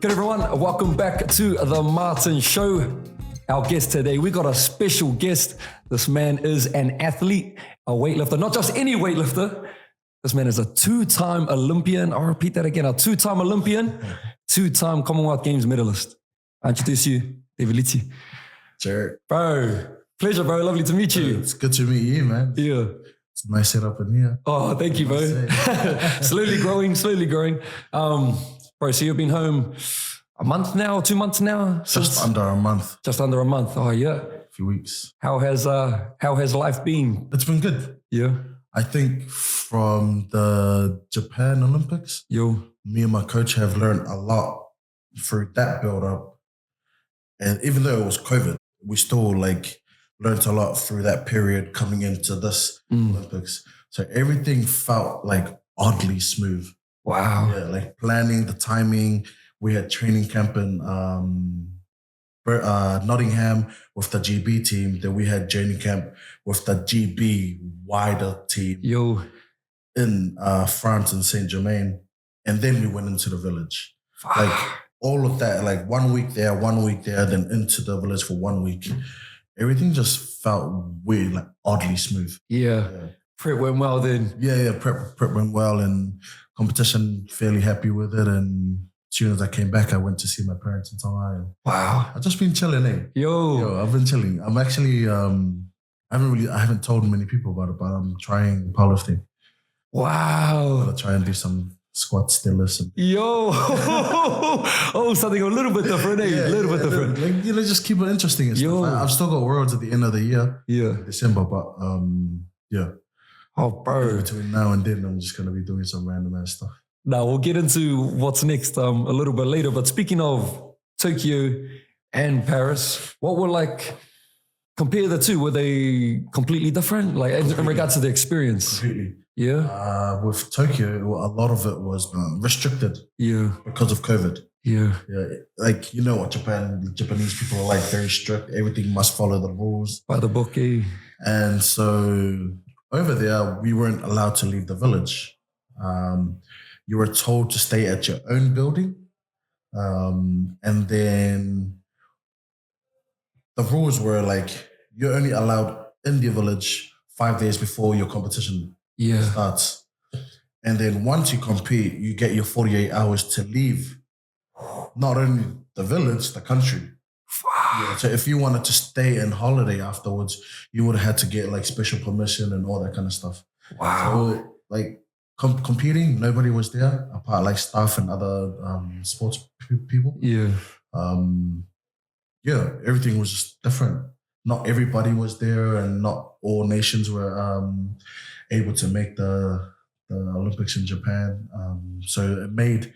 Good everyone, welcome back to the Martin Show. Our guest today, we got a special guest. This man is an athlete, a weightlifter, not just any weightlifter. This man is a two-time Olympian. I'll repeat that again, a two-time Olympian, two-time Commonwealth Games medalist. I introduce you, David Liti. Jared. Bro, pleasure, bro. Lovely to meet you. It's good to meet you, man. Yeah. It's a nice setup in here. Oh, thank you, bro. Slowly growing. Bro, so you've been home a month now, 2 months now? Just under a month. Just under a month. Oh, yeah. A few weeks. How has life been? It's been good. Yeah. I think from the Japan Olympics, me and my coach have learned a lot through that build-up. And even though it was COVID, we still learned a lot through that period coming into this Olympics. So everything felt oddly smooth. Wow. Yeah, planning, the timing. We had training camp in Nottingham with the GB team. Then we had training camp with the GB wider team in France and Saint-Germain. And then we went into the village. All of that, 1 week there, then into the village for 1 week. Everything just felt weird, oddly smooth. Yeah. Prep went well then. Yeah. Prep went well and competition, fairly happy with it. And as soon as I came back, I went to see my parents in Tonga. Wow. I've just been chilling, eh? Yo, I've been chilling. I'm actually, I haven't told many people about it, but I'm trying powerlifting. Wow. I'm gonna try and do some squat stillness. Yo. Oh, something a little bit different, eh? Yeah, a little bit different. Just keep it interesting and stuff. I've still got Worlds at the end of the year. Yeah. December, but yeah. Oh, bro. Between now and then, I'm just going to be doing some random ass stuff. Now, we'll get into what's next a little bit later. But speaking of Tokyo and Paris, what were compare the two? Were they completely different? In regards to the experience? Completely. Yeah. With Tokyo, a lot of it was restricted. Yeah. Because of COVID. Yeah. Yeah. You know what Japanese people are very strict. Everything must follow the rules. By the book, eh? And so over there, we weren't allowed to leave the village. You were told to stay at your own building. And then the rules were you're only allowed in the village 5 days before your competition starts. And then once you compete, you get your 48 hours to leave. Not only the village, the country. Yeah, so if you wanted to stay and holiday afterwards, you would have had to get special permission and all that kind of stuff. Wow. So competing, nobody was there apart staff and other sports people. Yeah. Everything was just different. Not everybody was there and not all nations were able to make the Olympics in Japan. So it made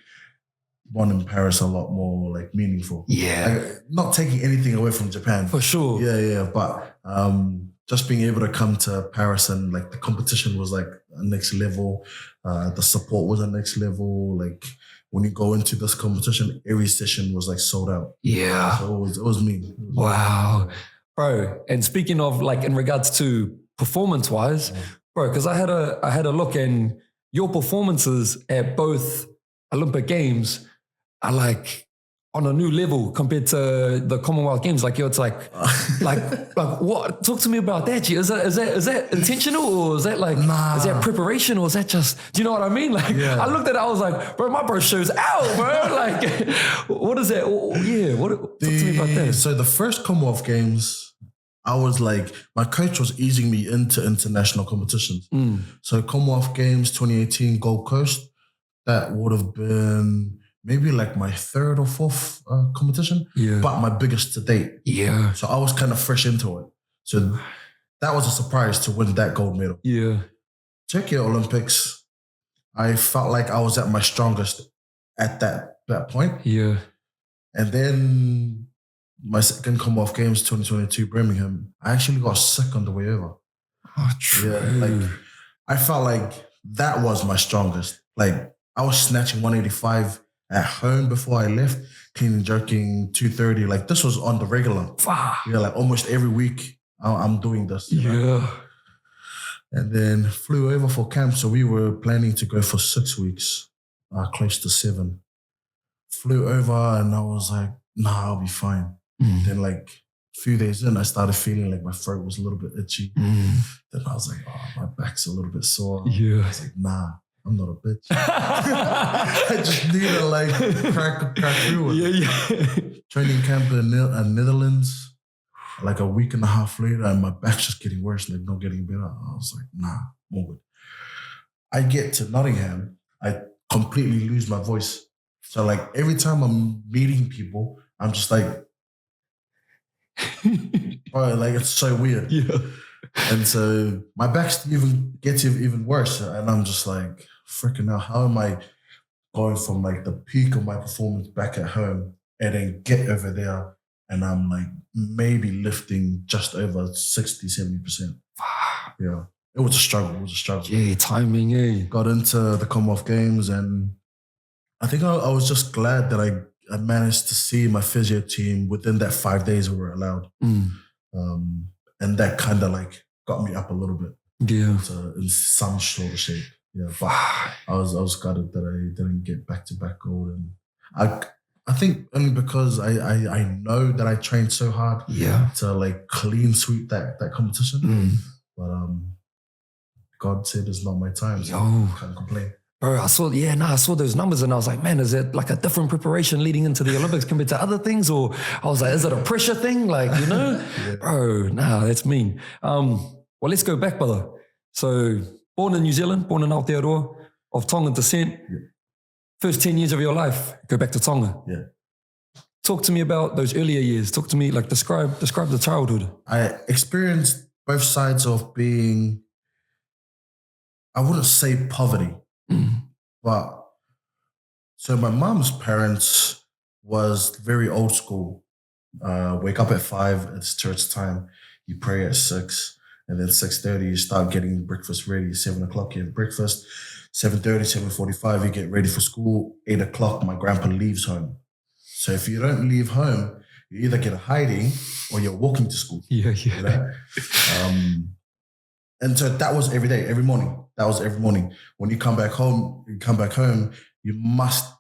one in Paris a lot more meaningful. Yeah. Not taking anything away from Japan. For sure. Yeah. But just being able to come to Paris and the competition was a next level. The support was a next level. When you go into this competition, every session was sold out. Yeah. So it was me. Wow. Bro, and speaking of in regards to performance-wise, bro, because I had a look and your performances at both Olympic Games are on a new level compared to the Commonwealth Games. It's what? Talk to me about that. G. Is that intentional or is that nah. Is that preparation or is that just? Do you know what I mean? I looked at it, I was like, bro, my bro shows out, bro. What is that? Yeah, talk to me about that. So the first Commonwealth Games, I was my coach was easing me into international competitions. So Commonwealth Games 2018 Gold Coast, that would have been maybe my third or fourth competition, but my biggest to date. Yeah. So I was kind of fresh into it. So that was a surprise to win that gold medal. Yeah. Tokyo Olympics, I felt like I was at my strongest at that point. Yeah. And then my second Commonwealth Games 2022 Birmingham, I actually got sick on the way over. Oh, true. Yeah, I felt like that was my strongest. I was snatching 185 at home before I left, clean and jerking 230. This was on the regular. Yeah, almost every week I'm doing this. You know? And then flew over for camp. So we were planning to go for 6 weeks, close to 7. flew over and I was like, nah, I'll be fine. Then like a few days in, I started feeling like my throat was a little bit itchy. Then I was like, oh, my back's a little bit sore. Yeah. I was like, nah, I'm not a bitch. I just need to like crack through it. Yeah. Training camp in Netherlands, like a week and a half later, and my back's just getting worse, like not getting better. I was like, nah, I'm all good. I get to Nottingham, I completely lose my voice. So like every time I'm meeting people, I'm just like, bro, like it's so weird. Yeah. And so my back gets even worse. And I'm just like, freaking hell, how am I going from like the peak of my performance back at home and then get over there and I'm like maybe lifting just over 60, 70%. Yeah. It was a struggle. Yeah, timing, yeah. Got into the Commonwealth Games and I think I was just glad that I managed to see my physio team within that 5 days we were allowed. And that kind of like got me up a little bit. Yeah. In some sort of shape. Yeah. But I was gutted that I didn't get back-to-back gold. And I think only because I know that I trained so hard to like clean sweep that competition. But God said it's not my time, so I can't complain. Bro, I saw those numbers and I was like, man, is it like a different preparation leading into the Olympics compared to other things? Or I was like, is it a pressure thing? Like, you know? Bro, nah, that's mean. Well, let's go back, brother. So born in New Zealand, born in Aotearoa, of Tongan descent. Yeah. First 10 years of your life, go back to Tonga. Yeah. Talk to me about those earlier years. Talk to me, like describe the childhood. I experienced both sides of being, I wouldn't say poverty, but so my mom's parents was very old school. Wake up at 5, it's church time. You pray at 6, and then 6:30 you start getting breakfast ready. 7 o'clock you have breakfast. 7:30, 7:45 you get ready for school. 8 o'clock my grandpa leaves home. So if you don't leave home, you either get a hiding or you're walking to school. Yeah. You know? And so that was every day, every morning. That was every morning. When you come back home, you must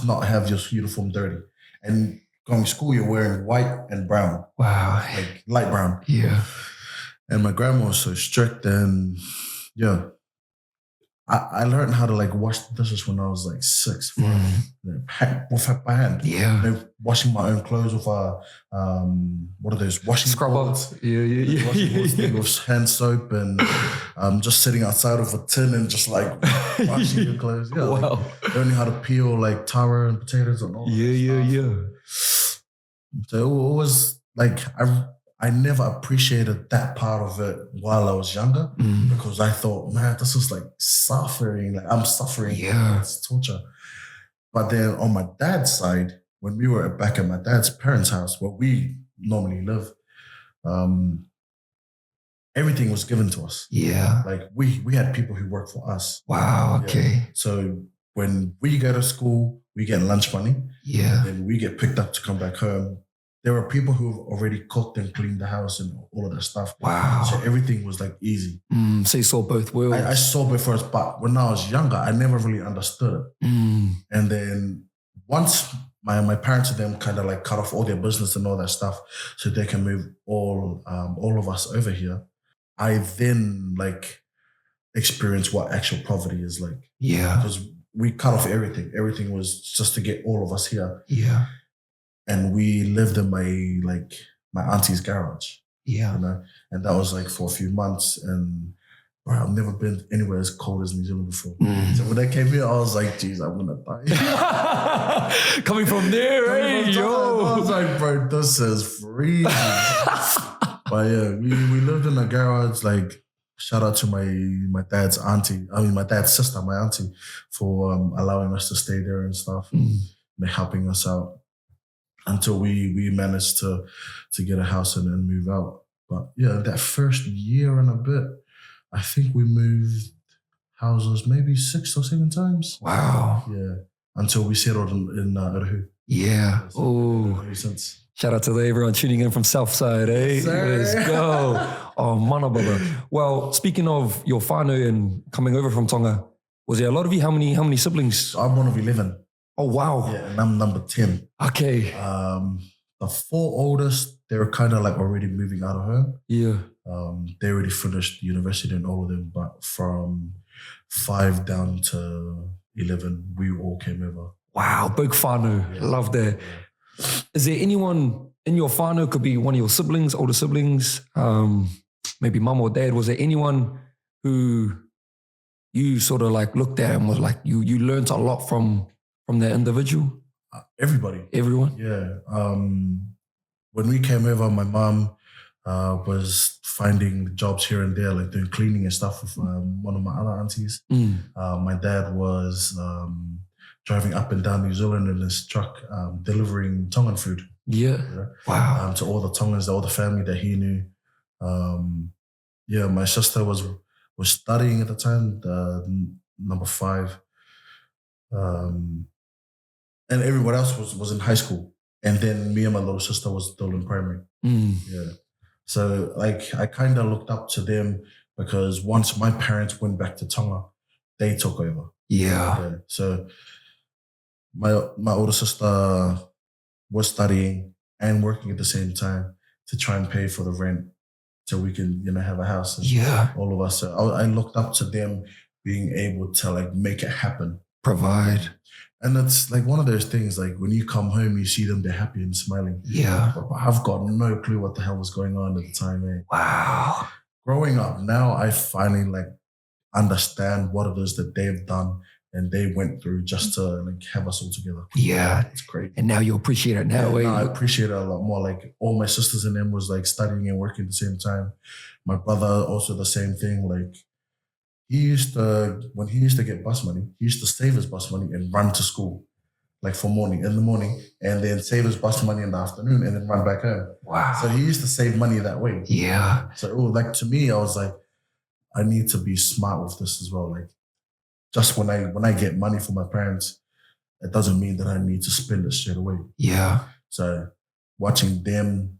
not have your uniform dirty. And going to school, you're wearing white and brown. Wow. Like light brown. Yeah. And my grandma was so strict and yeah. I learned how to like wash the dishes when I was like 6, with my hand. Yeah. You know, washing my own clothes with what are those washing scrubber? Yeah. With hand soap and just sitting outside of a tin and just like washing your clothes. Yeah, wow. Like, learning how to peel like taro and potatoes and all. Yeah. So it was like I never appreciated that part of it while I was younger because I thought, man, this is like suffering. Like I'm suffering. Yeah. It's torture. But then on my dad's side, when we were back at my dad's parents' house where we normally live, everything was given to us. Yeah. Like we had people who worked for us. Wow. Okay. Yeah. So when we go to school, we get lunch money. Yeah. And we get picked up to come back home. There were people who've already cooked and cleaned the house and all of that stuff. Wow. So everything was like easy. So you saw both worlds. I saw both first, but when I was younger, I never really understood it. And then once my parents and them kind of like cut off all their business and all that stuff so they can move all of us over here, I then like experienced what actual poverty is like. Yeah. Because we cut off everything. Everything was just to get all of us here. Yeah. And we lived in my auntie's garage. Yeah. You know? And that was like for a few months. And bro, I've never been anywhere as cold as New Zealand before. So when I came here, I was like, geez, I'm gonna die. Coming from there, hey, yo. I was like, bro, this is freezing. But yeah, we lived in a garage. Like, shout out to my dad's sister, my auntie, for allowing us to stay there and stuff and helping us out until we managed to get a house and move out. But yeah, that first year and a bit, I think we moved houses maybe 6 or 7 times. Wow. Yeah, until we settled in Uruhu. Yeah. Oh. Since. Shout out to everyone tuning in from Southside, eh? Yes, let's go. Oh, mana brother. Well, speaking of your whānau and coming over from Tonga, was there a lot of you? How many siblings? I'm one of 11. Oh, wow. Yeah, and I'm number 10. Okay. The 4 oldest, they were kind of like already moving out of home. Yeah. They already finished university and all of them, but from 5 down to 11, we all came over. Wow, big whānau. Yeah. Love that. Yeah. Is there anyone in your whānau, could be one of your siblings, older siblings, maybe mum or dad, was there anyone who you sort of like looked at and was like, you learned a lot from that individual? Everybody. Everyone? Yeah. When we came over, my mom was finding jobs here and there, like doing cleaning and stuff with one of my other aunties. My dad was driving up and down New Zealand in his truck, delivering Tongan food. Yeah. Wow. To all the Tongans, all the family that he knew. Yeah, my sister was studying at the time, number 5. And everyone else was in high school. And then me and my little sister was still in primary. Yeah. So like I kind of looked up to them because once my parents went back to Tonga, they took over. Yeah. So my older sister was studying and working at the same time to try and pay for the rent so we can, have a house. And all of us. So I looked up to them being able to like make it happen. Provide. And it's like one of those things, like when you come home, you see them, they're happy and smiling. Yeah. But I've got no clue what the hell was going on at the time, eh? Wow. Growing up, now I finally like understand what it is that they've done and they went through just to like have us all together. Yeah. It's great. And now you appreciate it now. Yeah, I appreciate it a lot more. Like all my sisters and them was like studying and working at the same time. My brother also the same thing. Like when he used to get bus money, he used to save his bus money and run to school, like in the morning, and then save his bus money in the afternoon and then run back home. Wow. So he used to save money that way. Yeah. So like to me, I was like, I need to be smart with this as well. Like just when I get money from my parents, it doesn't mean that I need to spend it straight away. Yeah. So watching them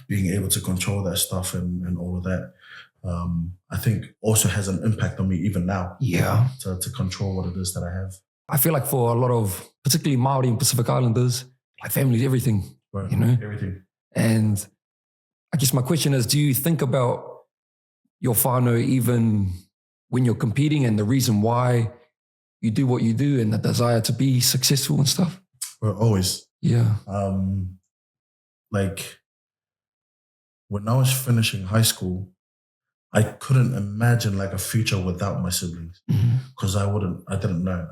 being able to control that stuff and all of that, I think also has an impact on me even now. Yeah. To control what it is that I have. I feel like for a lot of, particularly Māori and Pacific Islanders, like family is everything, Right. Everything. And I guess my question is, do you think about your whānau even when you're competing and the reason why you do what you do and the desire to be successful and stuff? Well, always. Yeah. Like when I was finishing high school, I couldn't imagine like a future without my siblings because I didn't know.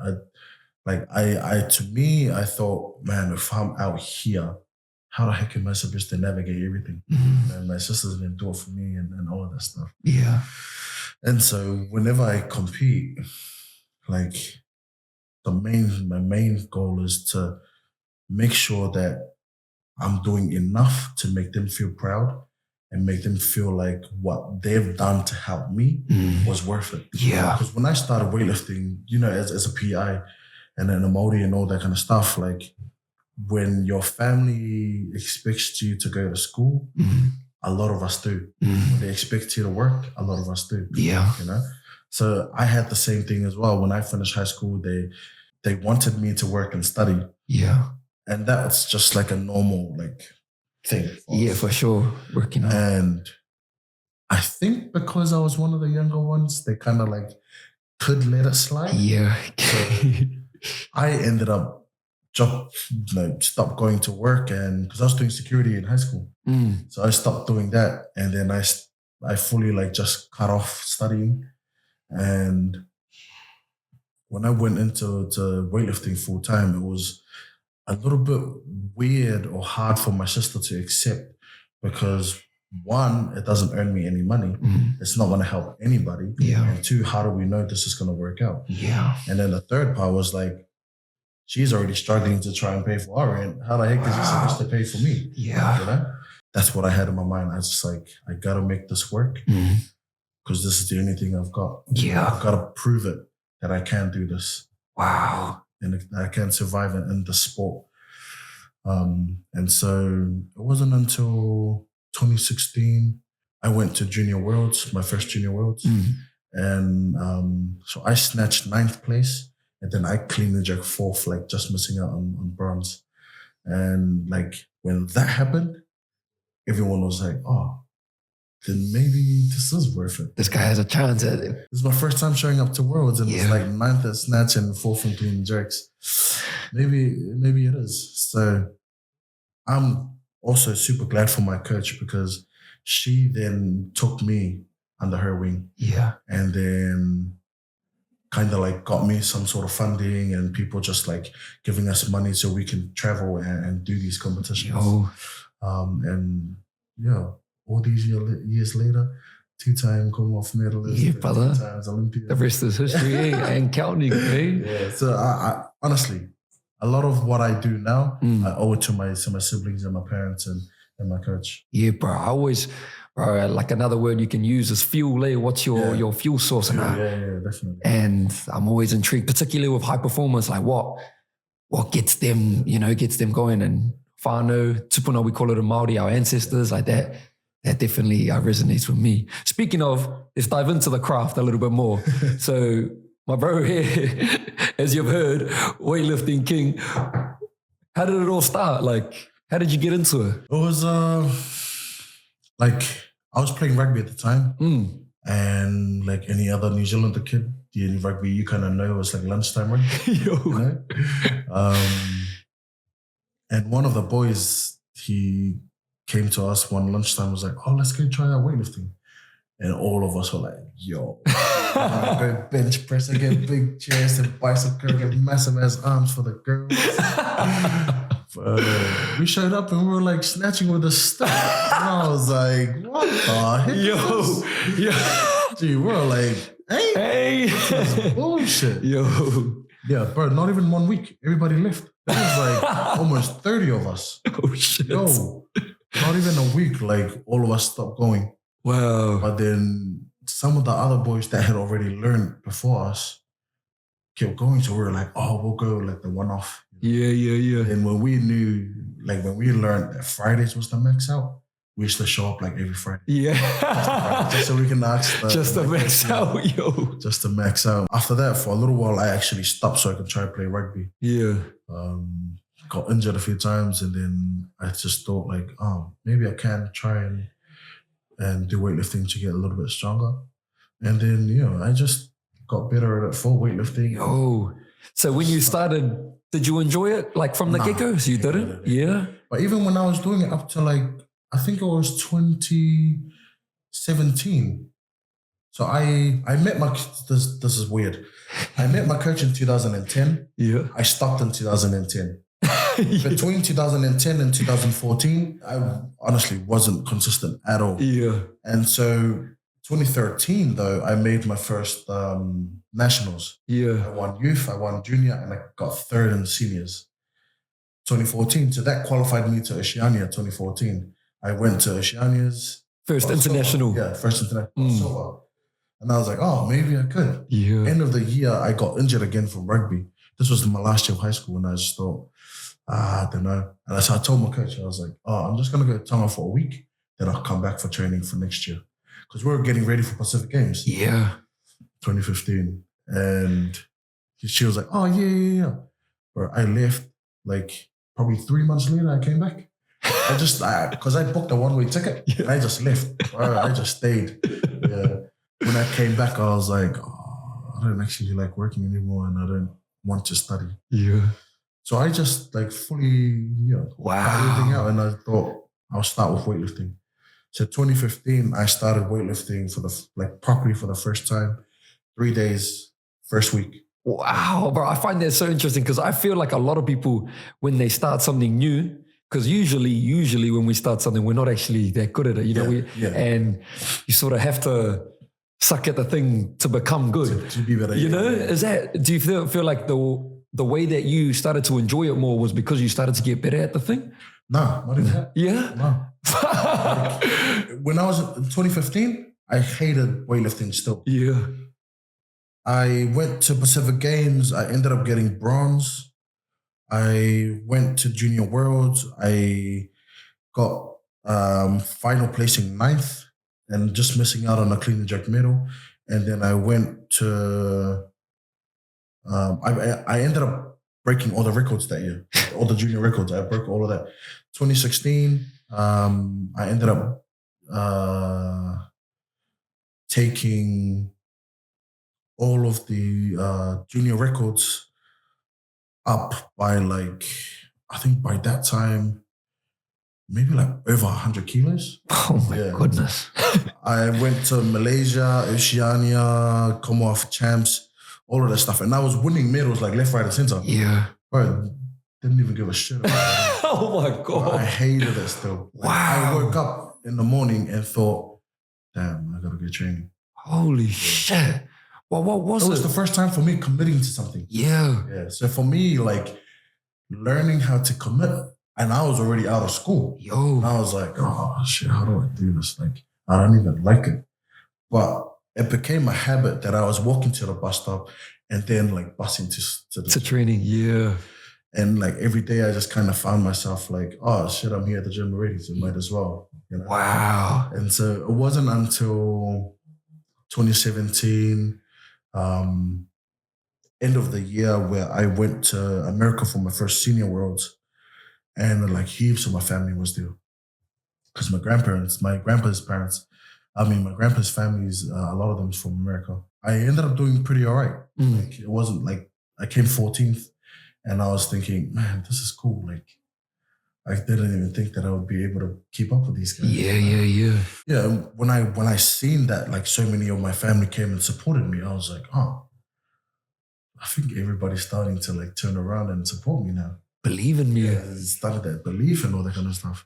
To me, I thought, man, if I'm out here, how the heck am I supposed to navigate everything? And my sister's going to do it for me and all of that stuff. Yeah. And so whenever I compete, like my main goal is to make sure that I'm doing enough to make them feel proud and make them feel like what they've done to help me was worth it. Yeah. Because when I started weightlifting, as a PI and then a Māori and all that kind of stuff, like when your family expects you to go to school, a lot of us do. When they expect you to work, a lot of us do. Yeah. So I had the same thing as well. When I finished high school, they wanted me to work and study. Yeah. And that's just like a normal thing. Yeah, for sure. Working out. And I think because I was one of the younger ones, they kind of could let it slide. Yeah. So I ended up stopped going to work, and because I was doing security in high school. So I stopped doing that. And then I fully just cut off studying. And when I went into weightlifting full time, it was a little bit weird or hard for my sister to accept because 1, it doesn't earn me any money. It's not going to help anybody. Yeah. And 2, how do we know this is going to work out? Yeah. And then the third part was she's already struggling to try and pay for our rent. How the heck is she supposed to pay for me? Yeah. That's what I had in my mind. I was just I got to make this work because this is the only thing I've got. Yeah. I've got to prove it that I can do this. Wow. And I can survive in the sport. And so it wasn't until 2016 I went to Junior Worlds, my first Junior Worlds. And so I snatched 9th place and then I clean and jerk fourth, like just missing out on bronze. And like when that happened, everyone was like, oh, then maybe this is worth it. This guy has a chance at it. This is my first time showing up to Worlds, and it's like 9th at snatch and 4th in clean and jerks. Maybe it is. So I'm also super glad for my coach, because she then took me under her wing. Yeah. And then kind of like got me some sort of funding, and people just like giving us money so we can travel and do these competitions. And yeah, all these years later, 2-time Commonwealth medalist, yeah, brother. 2 times Olympian. The rest is history and counting, eh? Yeah. So I honestly, a lot of what I do now, I owe it to my siblings and my parents and my coach. Yeah, bro. Bro, like another word you can use is fuel. Eh? What's your fuel source? Yeah, definitely. And I'm always intrigued, particularly with high performance, like what gets them, gets them going. And whānau, tupuna, we call it in Māori, our ancestors, like that. That definitely resonates with me. Speaking of, let's dive into the craft a little bit more. So my bro here, as you've heard, weightlifting king. How did it all start? Like, how did you get into it? It was like I was playing rugby at the time, and like any other New Zealander kid, the rugby you kind of know was like lunchtime rugby. You know? And one of the boys, he came to us one lunchtime, was like, oh, let's go try out weightlifting. And all of us were like, yo, I go bench press, I get big chest and bicep curl, get massive ass arms for the girls. We showed up and we were like snatching with a stick. And I was like, what the heck? Yo. Gee, we were like, hey. This is bullshit. Yo. Yeah, bro, not even 1 week. Everybody left. There was like almost 30 of us. Oh, shit. Yo. Not even a week, like all of us stopped going. Wow. But then some of the other boys that had already learned before us kept going. So we were like, oh, we'll go like the one-off. Yeah. And when we knew, like when we learned that Fridays was the max out, we used to show up like every Friday. Yeah. Just so we can ask. Just to max out, yo. Just to max out. After that, for a little while, I actually stopped so I could try to play rugby. Yeah. Got injured a few times, and then I just thought like, oh, maybe I can try and do weightlifting to get a little bit stronger. And then, I just got better at it for weightlifting. Oh, so when you started, did you enjoy it like from the get-go? So you didn't? Yeah. But even when I was doing it up to like, I think it was 2017. So I met this is weird. I met my coach in 2010. Yeah. I stopped in 2010. Between 2010 and 2014, I honestly wasn't consistent at all. Yeah. And so 2013, though, I made my first nationals. Yeah. I won youth, I won junior, and I got third in seniors. 2014, so that qualified me to Oceania 2014. I went to Oceania's. First international. Yeah, first international. And I was like, oh, maybe I could. Yeah. End of the year, I got injured again from rugby. This was my last year of high school, and I just thought, I don't know. And so I told my coach, I was like, oh, I'm just going to go to Tonga for a week. Then I'll come back for training for next year. Because we were getting ready for Pacific Games. Yeah. 2015. And she was like, oh, yeah. But I left like probably 3 months later, I came back. Because I booked a one-way ticket. Yeah. And I just left. I just stayed. Yeah. When I came back, I was like, oh, I don't actually like working anymore, and I don't want to study. Yeah. So I just like fully, got everything out, and I thought I'll start with weightlifting. So 2015, I started weightlifting properly for the first time. 3 days, first week. Wow, bro. I find that so interesting because I feel like a lot of people, when they start something new, because usually when we start something, we're not actually that good at it, and you sort of have to suck at the thing to become good. To be better. Do you feel like the way that you started to enjoy it more was because you started to get better at the thing? No, not even that. Yeah? No. When I was in 2015, I hated weightlifting still. Yeah. I went to Pacific Games. I ended up getting bronze. I went to Junior Worlds. I got final placing 9th and just missing out on a clean and jerk medal. And then I went to I ended up breaking all the records that year, all the junior records. I broke all of that. 2016, I ended up taking all of the junior records up by like, I think by that time, maybe like over 100 kilos. Oh my goodness. I went to Malaysia, Oceania, Commonwealth champs, all of that stuff. And I was winning medals like left, right, and center. Yeah. Bro, didn't even give a shit about it. Oh my God. Bro, I hated it still. Wow. I woke up in the morning and thought, damn, I gotta go training. Holy shit. Well, what was it? It was the first time for me committing to something. Yeah. Yeah. So for me, like learning how to commit, and I was already out of school. Yo. And I was like, oh shit, how do I do this? Like, I don't even like it. But it became a habit that I was walking to the bus stop and then like busing to training. Yeah. And like every day I just kind of found myself like, oh shit, I'm here at the gym already, so might as well. You know? Wow. And so it wasn't until 2017, end of the year, where I went to America for my first senior worlds, and like heaps of my family was there. Because my grandpa's family's, a lot of them is from America. I ended up doing pretty all right. Like, it wasn't like, I came 14th and I was thinking, man, this is cool. Like, I didn't even think that I would be able to keep up with these guys. Yeah. When I seen that, like so many of my family came and supported me, I was like, oh, I think everybody's starting to like turn around and support me now. Believe in me. Yeah, it started that belief and all that kind of stuff.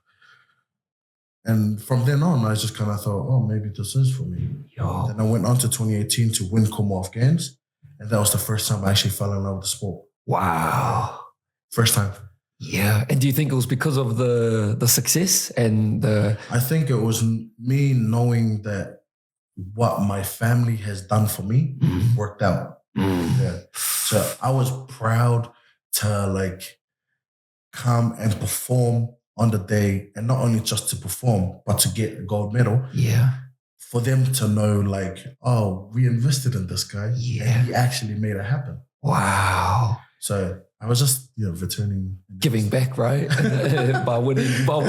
And from then on, I just kind of thought, oh, maybe this is for me. Yo. Then I went on to 2018 to win Commonwealth Games. And that was the first time I actually fell in love with the sport. Wow. First time. Yeah. And do you think it was because of the success and the... I think it was me knowing that what my family has done for me worked out. Yeah. So I was proud to like come and perform on the day, and not only just to perform, but to get a gold medal. Yeah. For them to know like, oh, we invested in this guy. Yeah. And he actually made it happen. Wow. So I was just, returning. Giving back, right? by winning. Well,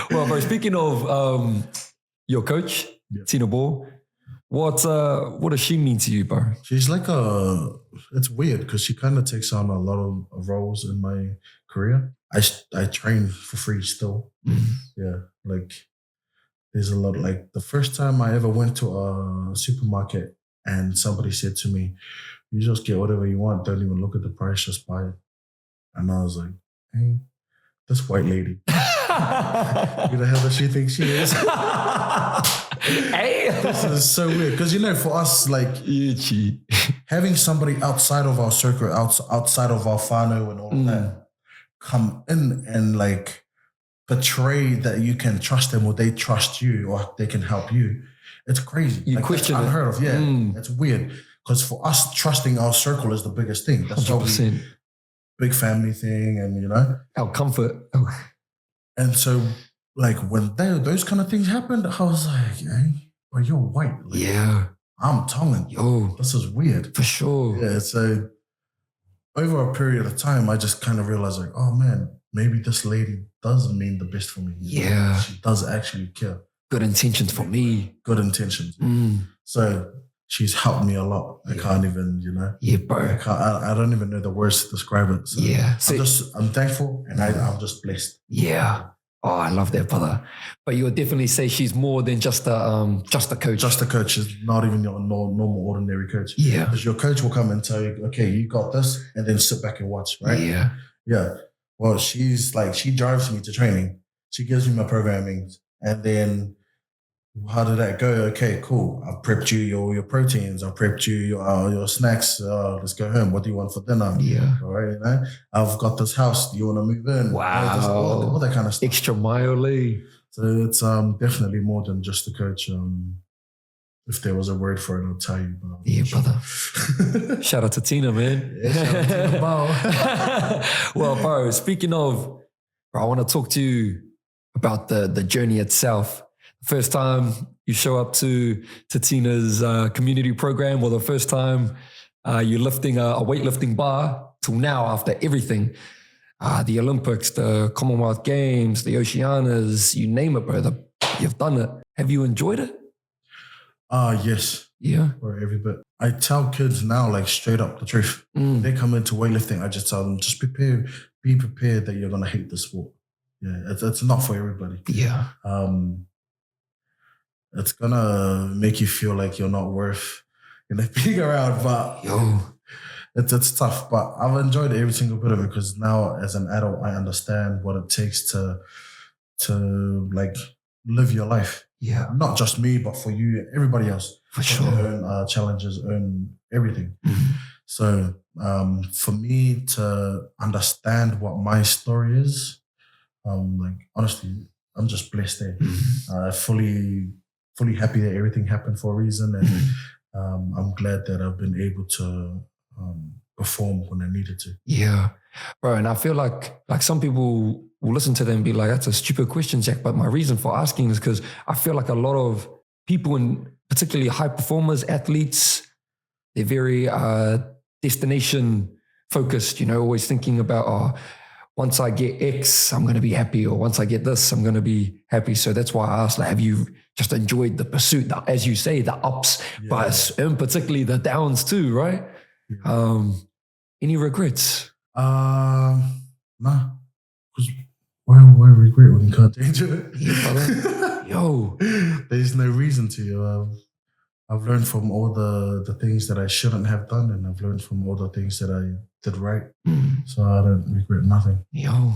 bro, speaking of your coach, Tina Ball, what does she mean to you, bro? She's like it's weird because she kind of takes on a lot of roles in my career. I train for free still. Yeah, like there's a lot. Like the first time I ever went to a supermarket and somebody said to me, you just get whatever you want, don't even look at the price, just buy it. And I was like, hey, this white lady, who the hell does she think she is? Hey, this is so weird because for us, like having somebody outside of our circle, outside of our whānau and all of that, come in and like portray that you can trust them or they trust you or they can help you. It's crazy. You like, question that's unheard of. Yeah, it's weird because for us, trusting our circle is the biggest thing. That's 100%. Big family thing, and our comfort. And so, like when those kind of things happened, I was like, "Hey, well, you're white." Like, yeah, I'm Tongan. Yo, this is weird for sure. Yeah. So over a period of time, I just kind of realized, like, oh man, maybe this lady does mean the best for me. Yeah, she does actually care. Good intentions for me. Good intentions. So she's helped me a lot. I can't even, Yeah, bro. I don't even know the words to describe it. So yeah. I'm thankful and I'm just blessed. Yeah. Oh, I love that, brother. But you would definitely say she's more than just a coach. Just a coach. Is not even your normal, ordinary coach. Yeah. Because your coach will come and tell you, okay, you got this, and then sit back and watch, right? Yeah. Yeah. Well, she drives me to training. She gives me my programming, and then how did that go? Okay, cool. I've prepped you your proteins. I've prepped you your snacks. Let's go home. What do you want for dinner? Yeah. All right, I've got this house. Do you want to move in? Wow. All that kind of stuff. Extra mildly. So it's definitely more than just a coach. If there was a word for it, I'll tell you. Yeah, brother. Shout out to Tina, man. Yeah, shout out to Tina Ball. Well, bro, speaking of, I want to talk to you about the journey itself. First time you show up to Tina's community program, or the first time you're lifting a weightlifting bar till now after everything. The Olympics, the Commonwealth Games, the Oceanas, you name it, bro. You've done it. Have you enjoyed it? Yes. Yeah. For every bit. I tell kids now, like straight up the truth. They come into weightlifting, I just tell them, just be prepared that you're going to hate the sport. Yeah, it's not for everybody. Yeah. It's going to make you feel like you're not worth being around, but it's tough. But I've enjoyed every single bit of it because now as an adult, I understand what it takes to like live your life. Yeah. Not just me, but for you and everybody else. For sure. Own challenges, own everything. So for me to understand what my story is, like honestly, I'm just blessed there. Fully happy that everything happened for a reason, and I'm glad that I've been able to perform when I needed to. Yeah, bro. And I feel like some people will listen to them and be like, "That's a stupid question, Jack." But my reason for asking is because I feel like a lot of people, and particularly high performers, athletes, they're very destination focused. Always thinking about, once I get X, I'm going to be happy, or once I get this, I'm going to be happy. So that's why I asked, like, have you just enjoyed the pursuit, as you say, the ups, but particularly the downs too, right? Yeah. Any regrets? Nah. Because why regret when you can't change it? Yeah, brother. Yo. There's no reason to. I've learned from all the things that I shouldn't have done, and I've learned from all the things that I did right. So I don't regret nothing. Yo.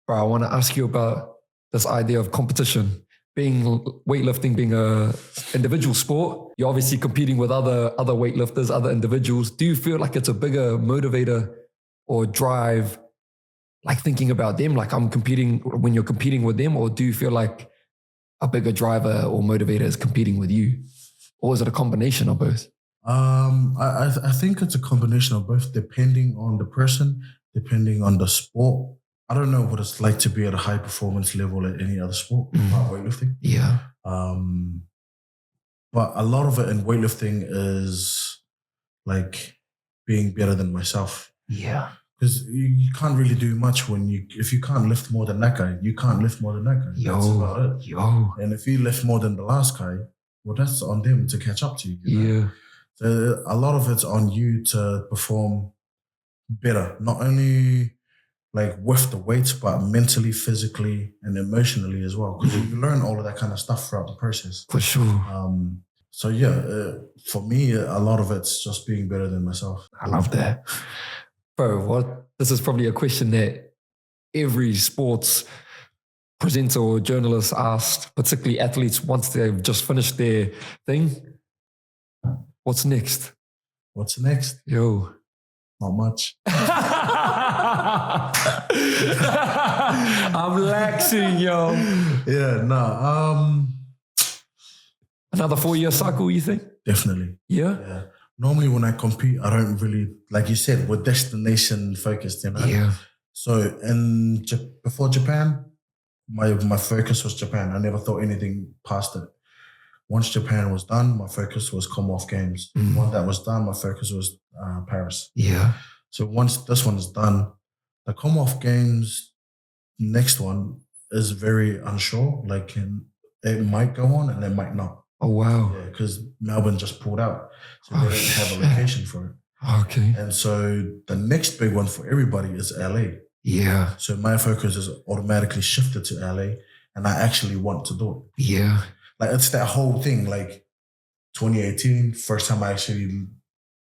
Bro, I want to ask you about this idea of competition. Weightlifting being a individual sport, you're obviously competing with other weightlifters, other individuals. Do you feel like it's a bigger motivator or drive, like thinking about them, like I'm competing when you're competing with them, or do you feel like a bigger driver or motivator is competing with you? Or is it a combination of both? I think it's a combination of both, depending on the person, depending on the sport. I don't know what it's like to be at a high performance level at any other sport, like weightlifting. Yeah. But a lot of it in weightlifting is like being better than myself. Yeah. Because you can't really do much if you can't lift more than that guy, you can't lift more than that guy. That's about it. And if you lift more than the last guy, well, that's on them to catch up to you. Yeah. So a lot of it's on you to perform better, not only like with the weights, but mentally, physically, and emotionally as well. Because you learn all of that kind of stuff throughout the process. For sure. So yeah, for me, a lot of it's just being better than myself. I love that. Bro, this is probably a question that every sports presenter or journalist asked, particularly athletes, once they've just finished their thing. What's next? What's next? Yo. Not much. I'm relaxing, yo. Yeah, no. Another 4-year cycle, you think? Definitely. Yeah? Normally when I compete, I don't really, like you said, we're destination focused, Yeah. So before Japan, my focus was Japan. I never thought anything past it. Once Japan was done, my focus was Commonwealth Games. Once that was done, my focus was Paris. Yeah. So once this one is done, the Commonwealth Games next one is very unsure. Like it might go on and it might not. Oh, wow. Yeah, because Melbourne just pulled out. So they didn't have a location for it. Okay. And so the next big one for everybody is LA. Yeah. So my focus is automatically shifted to LA, and I actually want to do it. Yeah. Like it's that whole thing, like 2018, first time I actually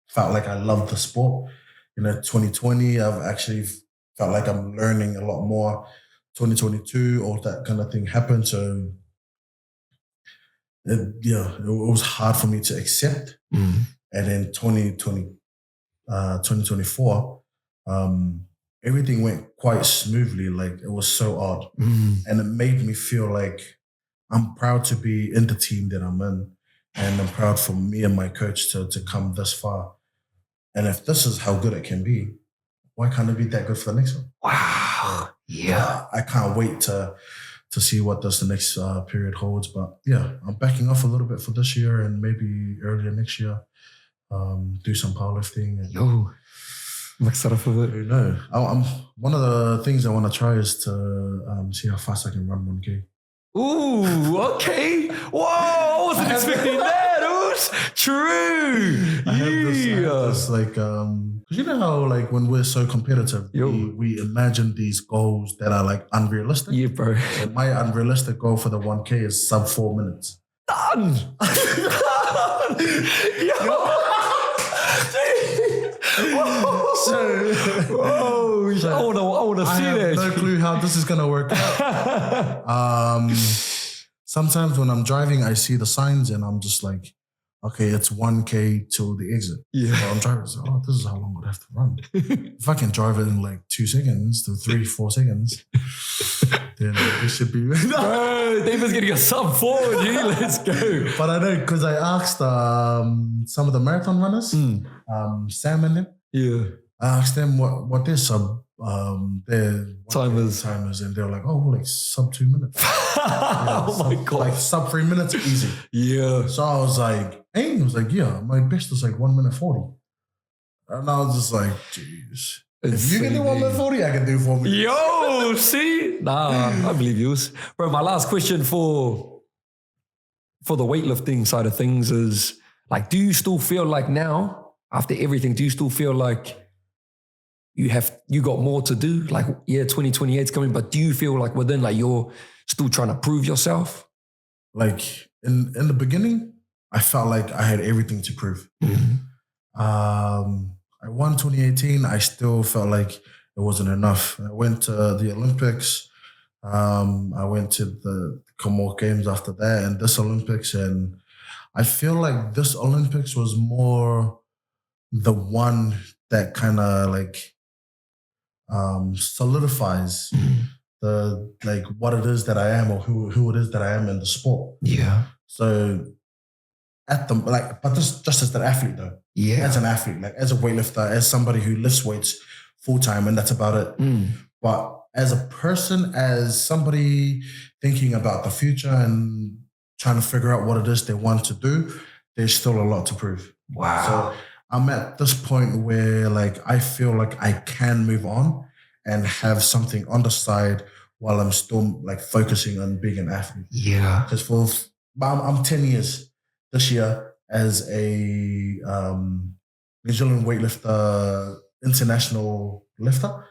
felt like I loved the sport. 2020, I've actually felt like I'm learning a lot more. 2022, all that kind of thing happened. So it was hard for me to accept. And then 2024, everything went quite smoothly. Like it was so odd. And it made me feel like I'm proud to be in the team that I'm in. And I'm proud for me and my coach to come this far. And if this is how good it can be, why can't it be that good for the next one? Wow. Yeah. I can't wait to see what the next period holds. But yeah, I'm backing off a little bit for this year and maybe earlier next year. do some powerlifting. And Yo, I'm excited for it. you know, I'm one of the things I want to try is to see how fast I can run 1K. Ooh, okay. Whoa, I wasn't expecting that. It was true. I have this like, because you know how like when we're so competitive, we imagine these goals that are like unrealistic. Yeah, bro. So my unrealistic goal for the 1K is sub 4 minutes. Done. I want to see that. I have no clue how this is gonna work out. Sometimes when I'm driving, I see the signs and I'm just like, okay, it's 1K till the exit. Yeah. So I'm driving, so, this is how long I'd have to run. If I can drive it in like 2 seconds to 3-4 seconds, then it should be. Bro, David's getting a sub 4. Let's go. But I know because I asked some of the marathon runners, Sam and them. Yeah. I asked them what their sub their timers, and they're like, like sub 2 minutes. Oh my god, like sub 3 minutes easy. Yeah. So I was like, Aim was like, yeah, my best is like 1 minute 40, and I was just like, jeez. If you can do 1 minute 40, I can do 4 minutes. Yo, see? Nah, I believe you. Bro, my last question for the weightlifting side of things is, like, do you still feel like now, after everything, do you still feel like you got more to do? Like, yeah, 2028 is coming, but do you feel like within, like, you're still trying to prove yourself? Like, in the beginning, I felt like I had everything to prove. I won 2018. I still felt like it wasn't enough. I went to the Olympics. I went to the Commonwealth Games after that and this Olympics. And I feel like this Olympics was more the one that kind of like solidifies the like what it is that I am or who it is that I am in the sport. Yeah. So but this just as an athlete though. Yeah. As an athlete, like as a weightlifter, as somebody who lifts weights full time, and that's about it. But as a person, as somebody thinking about the future and trying to figure out what it is they want to do, there's still a lot to prove. Wow. So I'm at this point where like I feel like I can move on and have something on the side while I'm still like focusing on being an athlete. Yeah. Because I'm 10 years this year as a New Zealand weightlifter, international lifter.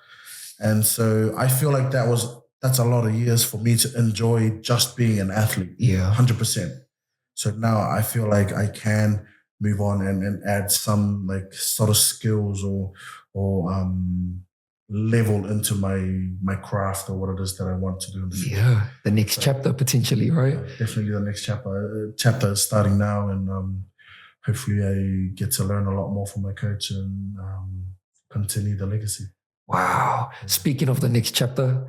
And so I feel like that's a lot of years for me to enjoy just being an athlete. Yeah. 100%. So now I feel like I can move on and add some like sort of skills or level into my craft or what it is that I want to do in the future. Yeah. The next chapter potentially, right? Definitely the next chapter is starting now, and hopefully I get to learn a lot more from my coach and continue the legacy. Wow. Speaking of the next chapter,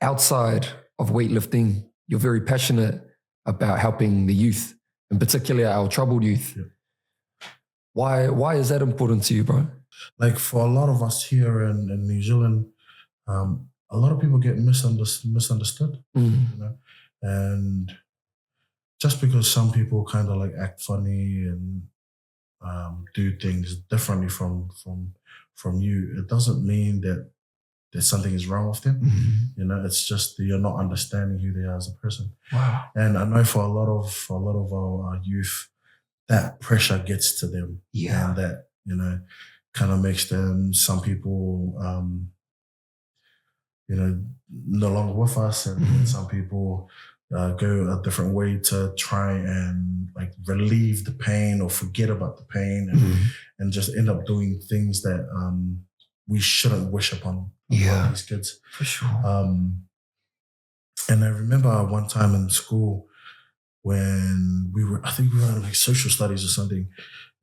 outside of weightlifting, you're very passionate about helping the youth, in particular our troubled youth. Yeah. Why is that important to you, bro? Like for a lot of us here in New Zealand, a lot of people get misunderstood, you know, and just because some people kind of like act funny and do things differently from you, it doesn't mean that something is wrong with them. You know, it's just that you're not understanding who they are as a person. Wow. And I know for a lot of our youth, that pressure gets to them. Yeah. And that, you know, kind of makes them, some people, you know, no longer with us, and some people go a different way to try and like relieve the pain or forget about the pain and just end up doing things that we shouldn't wish upon these kids. For sure. And I remember one time in school when I think we were in like social studies or something,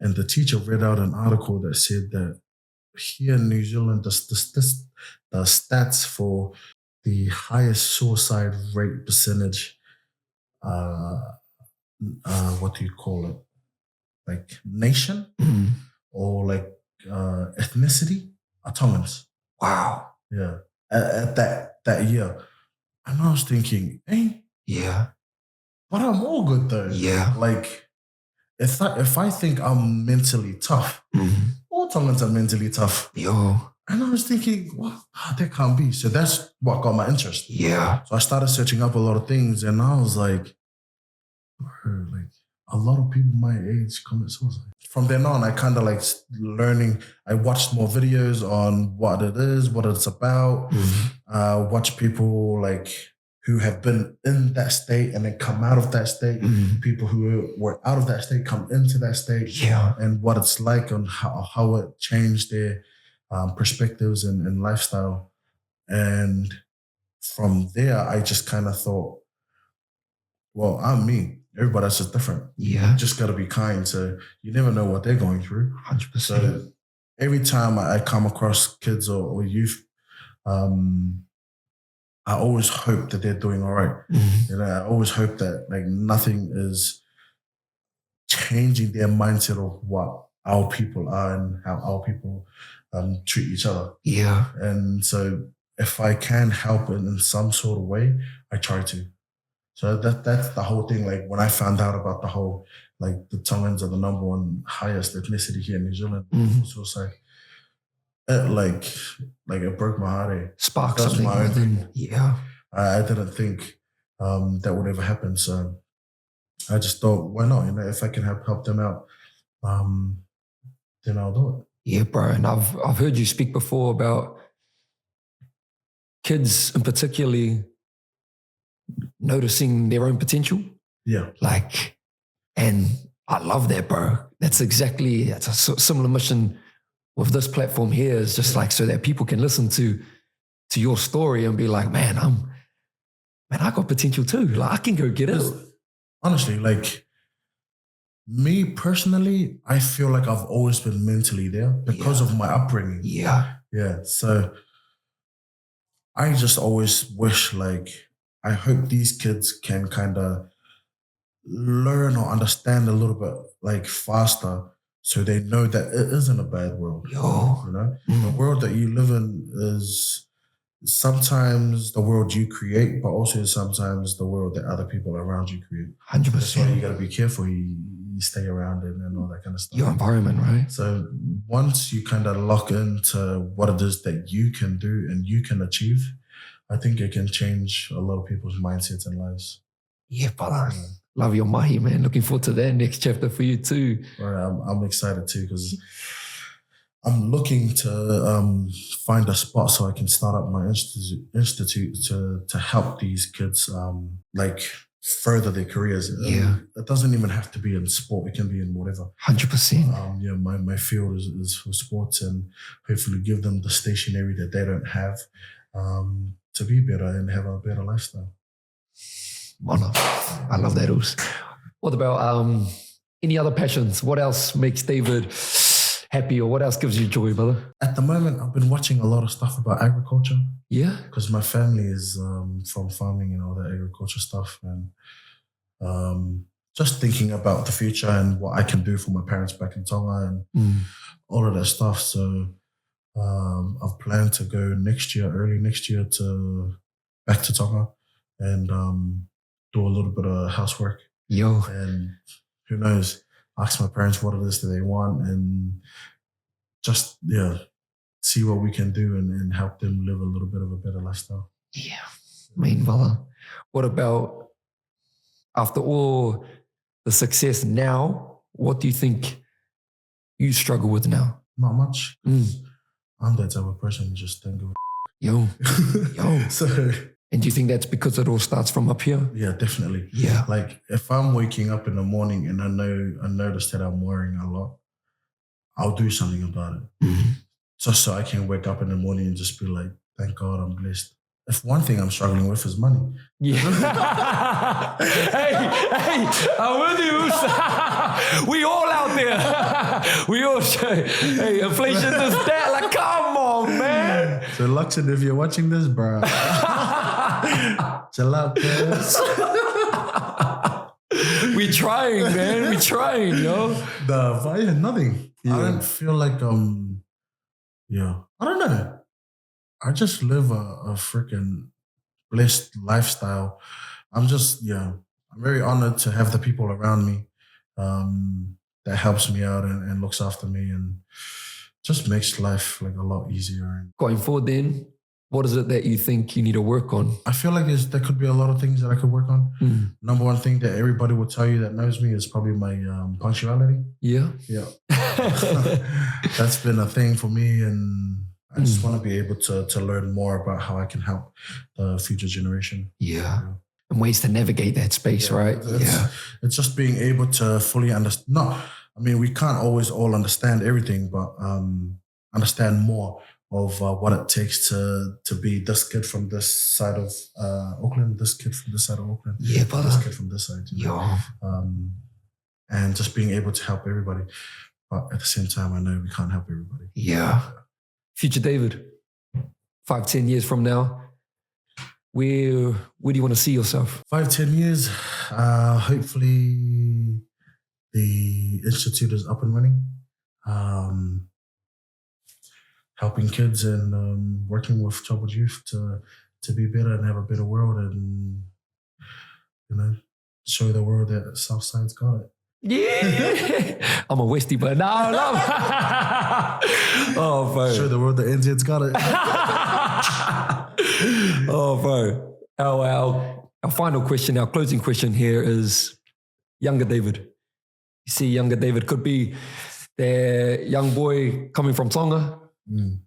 and the teacher read out an article that said that here in New Zealand, the stats for the highest suicide rate percentage, what do you call it? Like nation or like ethnicity are Tongans. Wow. Yeah. At that year. And I was thinking, hey, yeah, but I'm all good though. Yeah. Like, if I think I'm mentally tough, all Tongans are mentally tough. Yo. And I was thinking, well, that can't be. So that's what got my interest. Yeah. So I started searching up a lot of things, and I was like, bro, like a lot of people my age commit suicide. From then on, I kind of like learning. I watched more videos on what it is, what it's about. Watch people like who have been in that state and then come out of that state. People who were out of that state come into that state. Yeah. And what it's like and how it changed their perspectives and lifestyle. And from there, I just kind of thought, well, I'm me. Everybody else is different. Yeah. You just got to be kind. So you never know what they're going through. 100%. So every time I come across kids or youth, I always hope that they're doing all right. You know, I always hope that like nothing is changing their mindset of what our people are and how our people treat each other. Yeah. And so if I can help in some sort of way, I try to. So that's the whole thing. Like when I found out about the whole, like the Tongans are the number one highest ethnicity here in New Zealand, suicide. Like it broke my heart. Spark something within. Yeah. I didn't think that would ever happen. So I just thought, why not? You know, if I can help them out, then I'll do it. Yeah, bro. And I've heard you speak before about kids and particularly noticing their own potential. Yeah. Like, and I love that, bro. That's a similar mission with this platform here, is just like so that people can listen to your story and be like, man, I got potential too. Like I can go get it. Honestly, like me personally, I feel like I've always been mentally there because of my upbringing. Yeah. Yeah. So I just always wish, like, I hope these kids can kind of learn or understand a little bit like faster so they know that it isn't a bad world. Yo. You know, the world that you live in is sometimes the world you create, but also sometimes the world that other people around you create. 100%. That's why you got to be careful. You stay around it and all that kind of stuff. Your environment, right? So once you kind of lock into what it is that you can do and you can achieve, I think it can change a lot of people's mindsets and lives. Yeah, brother. Yeah. Love your mahi, man. Looking forward to that next chapter for you too. Right, I'm excited too because I'm looking to find a spot so I can start up my institute to help these kids like further their careers. Yeah, it doesn't even have to be in sport; it can be in whatever. 100%. Yeah, my field is for sports, and hopefully give them the stationery that they don't have to be better and have a better lifestyle. I love that, Oos. What about any other passions? What else makes David happy, or what else gives you joy, brother? At the moment, I've been watching a lot of stuff about agriculture. Yeah. Because my family is from farming and all that agriculture stuff. And just thinking about the future and what I can do for my parents back in Tonga and all of that stuff. So I've planned to go early next year back to Tonga and do a little bit of housework. Yo. And who knows, ask my parents what it is that they want and just, see what we can do and help them live a little bit of a better lifestyle. Yeah. I mean, brother, what about after all the success now, what do you think you struggle with now? Not much. I'm that type of person who just don't give a Yo. So... And do you think that's because it all starts from up here? Yeah, definitely. Yeah. Like if I'm waking up in the morning and I notice that I'm worrying a lot, I'll do something about it. Just so I can wake up in the morning and just be like, thank God I'm blessed. If one thing I'm struggling with is money. Yeah. hey, I'm with you. We all out there. We all say, hey, inflation is that. Like, come on, man. So Luxon, if you're watching this, bro, chill out, guys. We trying, man. We trying, yo. Nothing. Yeah. I don't feel like, I don't know. I just live a freaking blessed lifestyle. I'm very honored to have the people around me. that helps me out and looks after me and just makes life like a lot easier. Going forward then, what is it that you think you need to work on? I feel like there could be a lot of things that I could work on. Number one thing that everybody will tell you that knows me is probably my punctuality. Yeah. That's been a thing for me, and I just want to be able to learn more about how I can help the future generation. Yeah. And ways to navigate that space, right? It's just being able to fully understand. No, I mean, we can't always all understand everything, but understand more of what it takes to be this kid from this side of Auckland, this kid from this side of Auckland, this kid from this side. You know? And just being able to help everybody. But at the same time, I know we can't help everybody. Yeah. Future David, 5-10 years from now, where do you want to see yourself? 5-10 years, hopefully the institute is up and running. Helping kids and working with troubled youth to be better and have a better world and, you know, show the world that Southside's got it. Yeah. I'm a Westie, but no. Oh, bro. Show the world that NZ's got it. Oh, bro. Our final question, our closing question here is younger David. You see younger David could be the young boy coming from Tonga.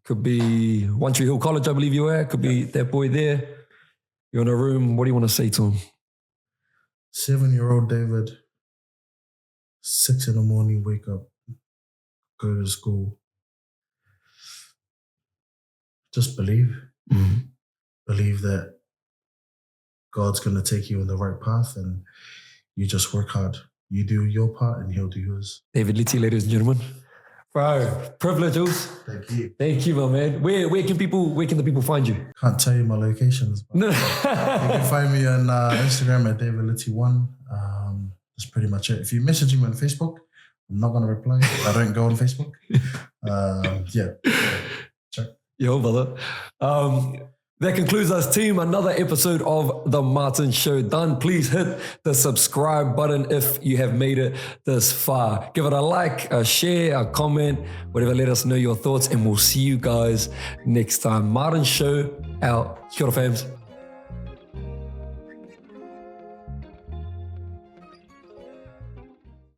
Could be One Tree Hill College, I believe you were. Could be that boy there. You're in a room. What do you want to say to him? 7-year-old David, 6 a.m, wake up, go to school. Just believe. Believe that God's going to take you in the right path and you just work hard. You do your part and he'll do yours. David Liti, ladies and gentlemen. Bro, privileges. Thank you. Thank you, my man. Where can the people find you? Can't tell you my locations. But you can find me on Instagram at David Liti1. That's pretty much it. If you message me on Facebook, I'm not going to reply. I don't go on Facebook. Check. Yo, brother. That concludes us, team. Another episode of The Martin Show done. Please hit the subscribe button if you have made it this far. Give it a like, a share, a comment, whatever. Let us know your thoughts and we'll see you guys next time. Martin Show out. Kia ora, fams.